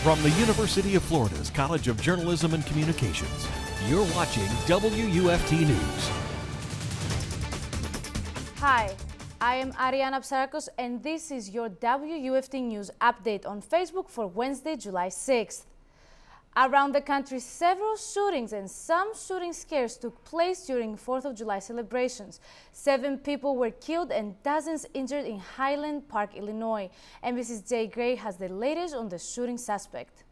From the University of Florida's College of Journalism and Communications, you're watching WUFT News. Hi, I am Ariana Psarakos, and this is your WUFT News update on Facebook for Wednesday, July 6th. Around the country, several shootings and some shooting scares took place during 4th of July celebrations. 7 people were killed and dozens injured in Highland Park, Illinois. NBC's Jay Gray has the latest on the shooting suspect.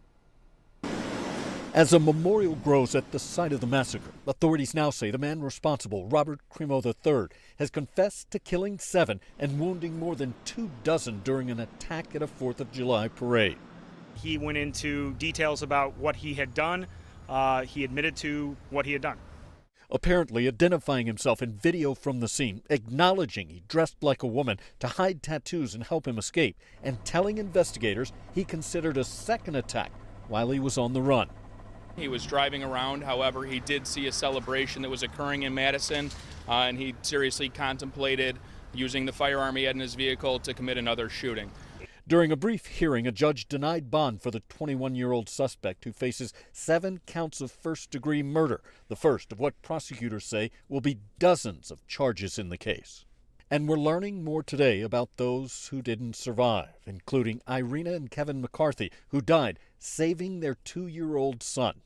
As a memorial grows at the site of the massacre, authorities now say the man responsible, Robert Crimo III, has confessed to killing 7 and wounding more than 24 during an attack at a 4th of July parade. He went into details about what he had done. He admitted to what he had done. Apparently identifying himself in video from the scene, acknowledging he dressed like a woman to hide tattoos and help him escape, and telling investigators he considered a second attack while he was on the run. He was driving around, however, he did see a celebration that was occurring in Madison, and he seriously contemplated using the firearm he had in his vehicle to commit another shooting. During a brief hearing, a judge denied bond for the 21-year-old suspect who faces 7 counts of first-degree murder, the first of what prosecutors say will be dozens of charges in the case. And we're learning more today about those who didn't survive, including Ariana and Kevin McCarthy, who died saving their 2-year-old son.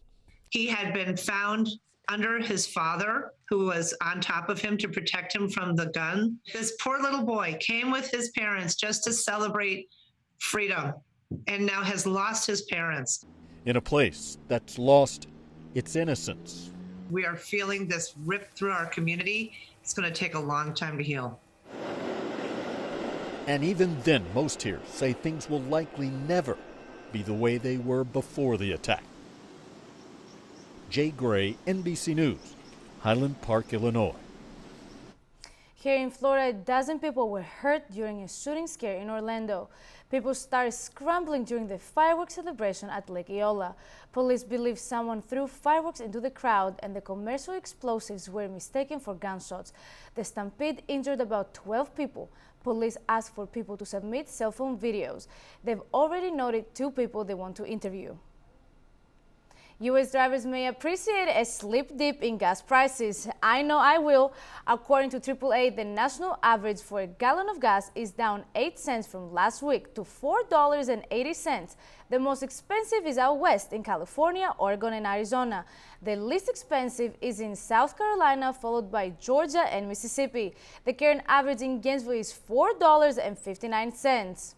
He had been found under his father, who was on top of him to protect him from the gun. This poor little boy came with his parents just to celebrate freedom, and now has lost his parents. In a place that's lost its innocence. We are feeling this rip through our community. It's going to take a long time to heal. And even then, most here say things will likely never be the way they were before the attack. Jay Gray, NBC News, Highland Park, Illinois. Here in Florida, a dozen people were hurt during a shooting scare in Orlando. People started scrambling during the fireworks celebration at Lake Eola. Police believe someone threw fireworks into the crowd and the commercial explosives were mistaken for gunshots. The stampede injured about 12 people. Police asked for people to submit cell phone videos. They've already noted 2 people they want to interview. U.S. drivers may appreciate a slip dip in gas prices. I know I will. According to AAA, the national average for a gallon of gas is down 8 cents from last week to $4.80. The most expensive is out west in California, Oregon, and Arizona. The least expensive is in South Carolina, followed by Georgia and Mississippi. The current average in Gainesville is $4.59.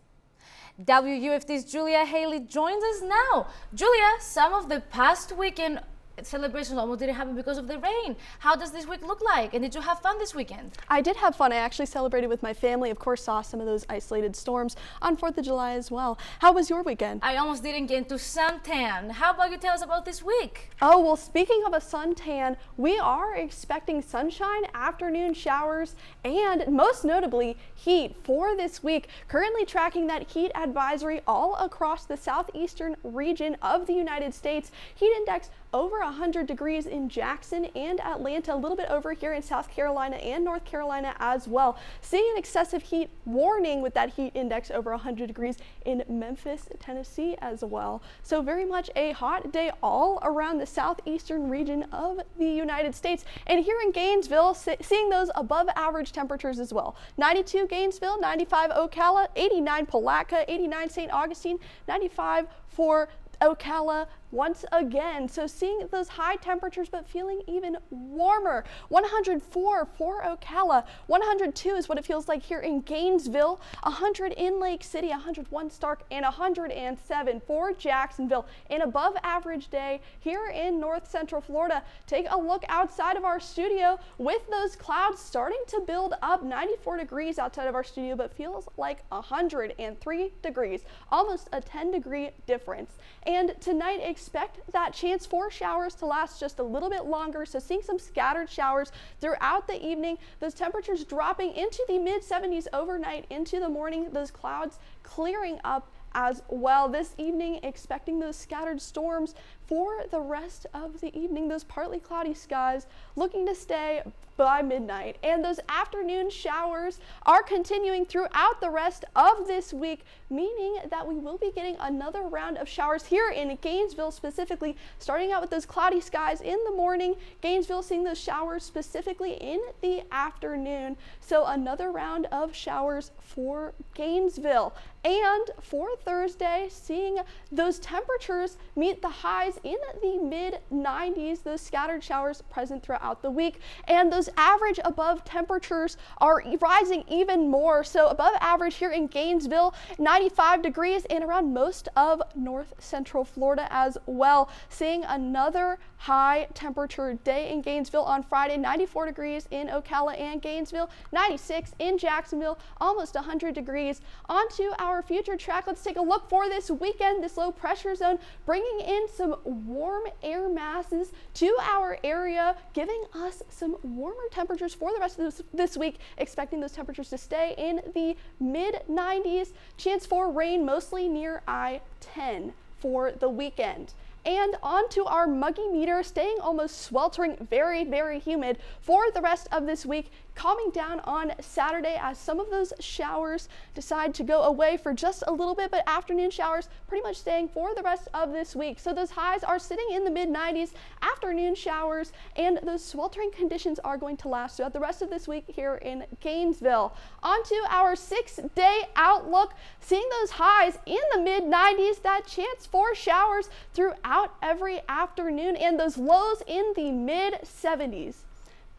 WUFT's Julia Haley joins us now. Julia, some of the past weekend celebrations almost didn't happen because of the rain. How does this week look like? And did you have fun this weekend? I did have fun. I actually celebrated with my family. Of course, saw some of those isolated storms on 4th of July as well. How was your weekend? I almost didn't get into suntan. How about you tell us about this week? Oh, well, speaking of a suntan, we are expecting sunshine, afternoon showers, and most notably, heat for this week. Currently tracking that heat advisory all across the southeastern region of the United States. Heat index over 100 degrees in Jackson and Atlanta, a little bit over here in South Carolina and North Carolina as well. Seeing an excessive heat warning with that heat index over 100 degrees in Memphis, Tennessee as well. So very much a hot day all around the southeastern region of the United States. And here in Gainesville, seeing those above average temperatures as well. 92 Gainesville, 95 Ocala, 89 Palatka, 89 St. Augustine, 95 for Ocala once again. So seeing those high temperatures but feeling even warmer. 104 for Ocala, 102 is what it feels like here in Gainesville, 100 in Lake City, 101 Stark, and 107 for Jacksonville. An above average day here in North Central Florida. Take a look outside of our studio with those clouds starting to build up. 94 degrees outside of our studio, but feels like 103 degrees, almost a 10-degree difference. And tonight, expect that chance for showers to last just a little bit longer. So seeing some scattered showers throughout the evening, those temperatures dropping into the mid 70s overnight into the morning, those clouds clearing up as well. This evening, expecting those scattered storms for the rest of the evening. Those partly cloudy skies looking to stay by midnight, and those afternoon showers are continuing throughout the rest of this week, meaning that we will be getting another round of showers here in Gainesville specifically, starting out with those cloudy skies in the morning. Gainesville seeing those showers specifically in the afternoon. So another round of showers for Gainesville. And for Thursday, seeing those temperatures meet the highs in the mid-90s, those scattered showers present throughout the week, and those average above temperatures are rising even more. So above average here in Gainesville, 95 degrees, and around most of north central Florida as well. Seeing another high temperature day in Gainesville on Friday, 94 degrees in Ocala and Gainesville, 96 in Jacksonville, almost 100 degrees. On to our future track. Let's take a look for this weekend. This low pressure zone bringing in some warm air masses to our area, giving us some warmer temperatures for the rest of this week, expecting those temperatures to stay in the mid-90s. Chance for rain mostly near I-10 for the weekend. And on to our muggy meter, staying almost sweltering, very, very humid for the rest of this week, calming down on Saturday as some of those showers decide to go away for just a little bit, but afternoon showers pretty much staying for the rest of this week. So those highs are sitting in the mid-90s, afternoon showers, and those sweltering conditions are going to last throughout the rest of this week here in Gainesville. On to our 6-day outlook, seeing those highs in the mid-90s, that chance for showers throughout every afternoon, and those lows in the mid-70s.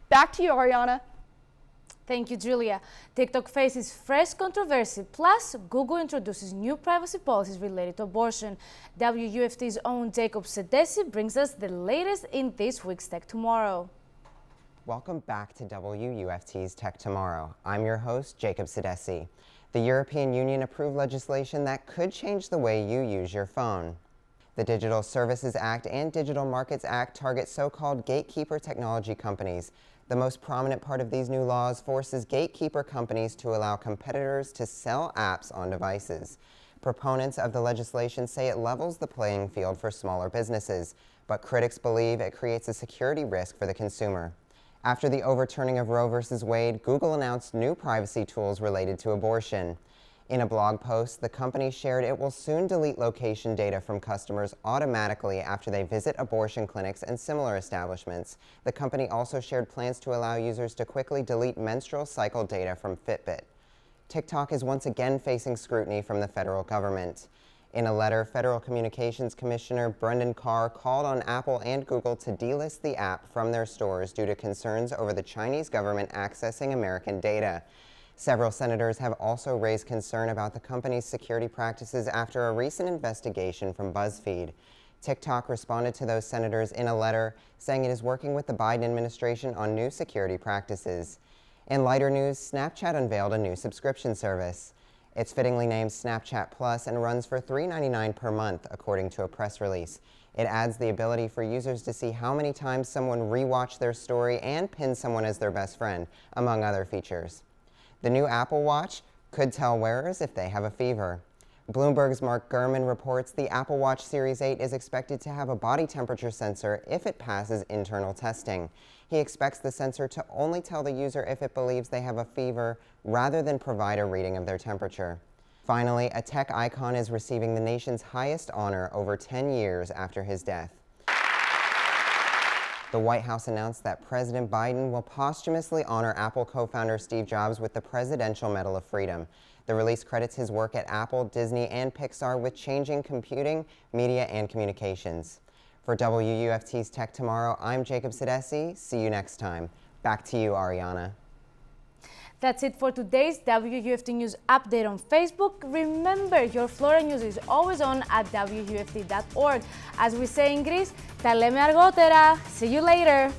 Back to you, Ariana. Thank you, Julia. TikTok faces fresh controversy, plus Google introduces new privacy policies related to abortion. WUFT's own Jacob Sedesse brings us the latest in this week's Tech Tomorrow. Welcome back to WUFT's Tech Tomorrow. I'm your host, Jacob Sedesse. The European Union approved legislation that could change the way you use your phone. The Digital Services Act and Digital Markets Act target so-called gatekeeper technology companies. The most prominent part of these new laws forces gatekeeper companies to allow competitors to sell apps on devices. Proponents of the legislation say it levels the playing field for smaller businesses, but critics believe it creates a security risk for the consumer. After the overturning of Roe v. Wade, Google announced new privacy tools related to abortion. In a blog post, the company shared it will soon delete location data from customers automatically after they visit abortion clinics and similar establishments. The company also shared plans to allow users to quickly delete menstrual cycle data from Fitbit. TikTok is once again facing scrutiny from the federal government. In a letter, Federal Communications Commissioner Brendan Carr called on Apple and Google to delist the app from their stores due to concerns over the Chinese government accessing American data. Several senators have also raised concern about the company's security practices after a recent investigation from BuzzFeed. TikTok responded to those senators in a letter saying it is working with the Biden administration on new security practices. In lighter news, Snapchat unveiled a new subscription service. It's fittingly named Snapchat Plus and runs for $3.99 per month, according to a press release. It adds the ability for users to see how many times someone rewatched their story and pin someone as their best friend, among other features. The new Apple Watch could tell wearers if they have a fever. Bloomberg's Mark Gurman reports the Apple Watch Series 8 is expected to have a body temperature sensor if it passes internal testing. He expects the sensor to only tell the user if it believes they have a fever rather than provide a reading of their temperature. Finally, a tech icon is receiving the nation's highest honor over 10 years after his death. The White House announced that President Biden will posthumously honor Apple co-founder Steve Jobs with the Presidential Medal of Freedom. The release credits his work at Apple, Disney, and Pixar with changing computing, media, and communications. For WUFT's Tech Tomorrow, I'm Jacob Sedesse. See you next time. Back to you, Ariana. That's it for today's WUFT News update on Facebook. Remember, your Florida news is always on at WUFT.org. As we say in Greece, ta λέμε αργότερα. See you later.